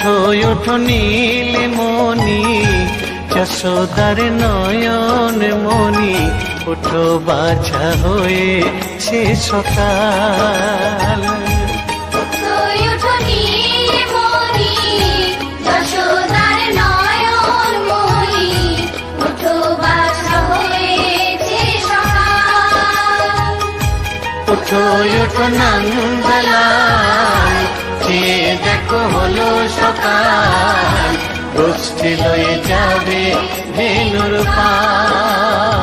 ওঠো ওঠো নীলমণি যশোদার নয়ন মণি, ওঠো বাছা হয়েছে সকাল। ওঠো ওঠো নন্দলাল, চেয়ে দেখো হলো সকাল, গোষ্ঠী লয়ে যাবে ধেনুর পাল।